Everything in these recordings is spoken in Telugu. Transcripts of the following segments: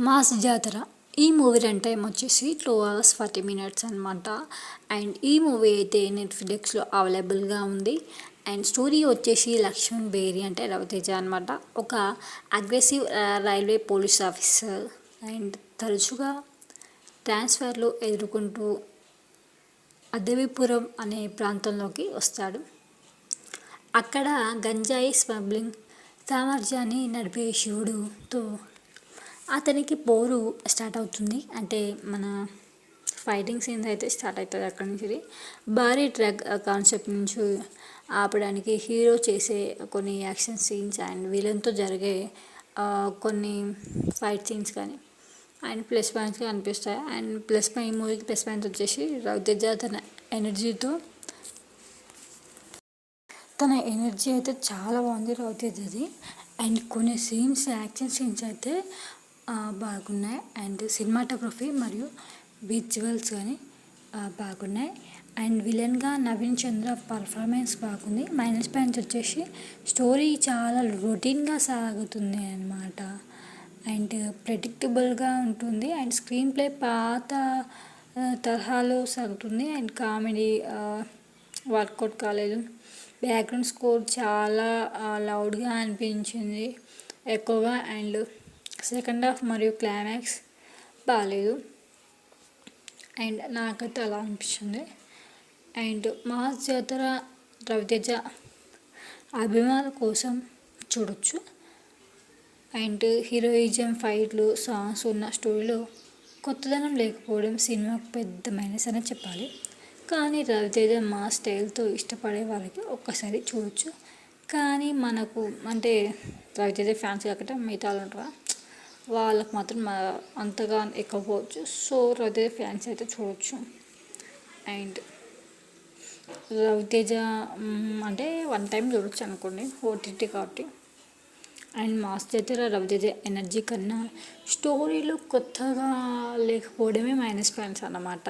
మాస్ జాతర ఈ మూవీ రన్ టైం వచ్చేసి 2 hours 40 minutes అనమాట. అండ్ ఈ మూవీ అయితే నెట్ఫ్లిక్స్లో అవైలబుల్గా ఉంది. అండ్ స్టోరీ వచ్చేసి లక్ష్మణ్ బేరి అంటే రవితేజ అనమాట. ఒక aggressive railway police officer and తరచుగా ట్రాన్స్ఫర్లు ఎదుర్కొంటూ అడవిపురం అనే ప్రాంతంలోకి వస్తాడు. అక్కడ గంజాయి స్మగ్లింగ్ సామ్రాజ్యాన్ని నడిపే శివుడుతో అతనికి పోరు స్టార్ట్ అవుతుంది. అంటే మన ఫైటింగ్ సీన్స్ అయితే స్టార్ట్ అవుతుంది అక్కడి నుంచి. భారీ డ్రగ్ కాన్సెప్ట్ నుంచి ఆపడానికి హీరో చేసే కొన్ని యాక్షన్ సీన్స్ అండ్ విలన్తో జరిగే కొన్ని ఫైట్ సీన్స్ కానీ అండ్ ప్లస్ పాయింట్స్గా అనిపిస్తాయి. అండ్ ప్లస్ పాయింట్ మూవీకి ప్లస్ పాయింట్ వచ్చేసి రవితేజ తన ఎనర్జీ అయితే చాలా బాగుంది రవితేజది. అండ్ కొన్ని సీన్స్ యాక్షన్ సీన్స్ అయితే బాగున్నాయి. అండ్ సినిమాటోగ్రఫీ మరియు విజువల్స్ కానీ బాగున్నాయి. అండ్ విలన్గా నవీన్ చంద్ర పర్ఫార్మెన్స్ బాగుంది. మైనస్ పాయింట్స్ వచ్చేసి స్టోరీ చాలా రొటీన్గా సాగుతుంది అన్నమాట. అండ్ ప్రెడిక్టబుల్గా ఉంటుంది. అండ్ స్క్రీన్ ప్లే పాత తరహాలో సాగుతుంది. అండ్ కామెడీ వర్కౌట్ కాలేదు. బ్యాక్గ్రౌండ్ స్కోర్ చాలా లౌడ్గా అనిపించింది ఎక్కువగా. అండ్ సెకండ్ హాఫ్ మరియు క్లైమాక్స్ బాగాలేదు. అండ్ నాకైతే అలా అనిపించింది. అండ్ మాస్ జాతర రవితేజ అభిమానుల కోసం చూడొచ్చు. అండ్ హీరోయిజం ఫైట్లు సాంగ్స్ ఉన్న స్టోరీలో కొత్తదనం లేకపోవడం సినిమాకు పెద్ద మైనస్ అనే చెప్పాలి. కానీ రవితేజ మా స్టైల్తో ఇష్టపడే వాళ్ళకి ఒక్కసారి చూడొచ్చు. కానీ మనకు అంటే రవితేజ ఫ్యాన్స్ కాకుండా మిగతా వాళ్ళు ఉంటారా వాళ్ళకు మాత్రం అంతగా ఎక్కకపోవచ్చు. సో రవితేజ ఫ్యాన్స్ అయితే చూడొచ్చు. అండ్ రవితేజ అంటే 1 time చూడొచ్చు అనుకోండి ఓటీటీ కాబట్టి. అండ్ మాస్ జాతర రవితేజ ఎనర్జీ కన్నా స్టోరీలో కొత్తగా లేకపోవడమే మైనస్ పాయింట్స్ అన్నమాట.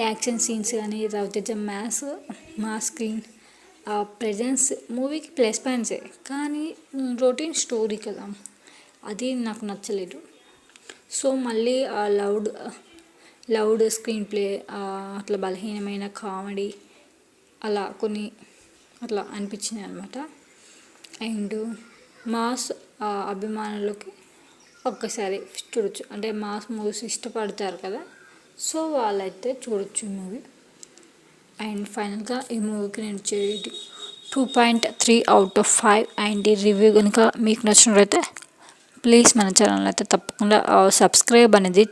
యాక్షన్ సీన్స్ కానీ రవితేజ మా స్క్రీన్ ప్రెజెన్స్ మూవీకి ప్లస్ పాయింట్సే. కానీ రొటీన్ స్టోరీ కదా అది నాకు నచ్చలేదు. సో మళ్ళీ లౌడ్ స్క్రీన్ ప్లే అట్లా బలహీనమైన కామెడీ అలా కొన్ని అట్లా అనిపించినాయి అనమాట. అండ్ మాస్ అభిమానులకి ఒక్కసారి చూడొచ్చు. అంటే మాస్ మూవీస్ ఇష్టపడతారు కదా సో వాళ్ళైతే చూడొచ్చు ఈ మూవీ. అండ్ ఫైనల్గా ఈ మూవీకి నేను ఇచ్చేది 2.3 out of 5. అండ్ ఈ రివ్యూ కనుక మీకు నచ్చినట్లయితే ప్లీజ్ మన ఛానల్ అయితే తప్పకుండా సబ్స్క్రైబ్ అనేది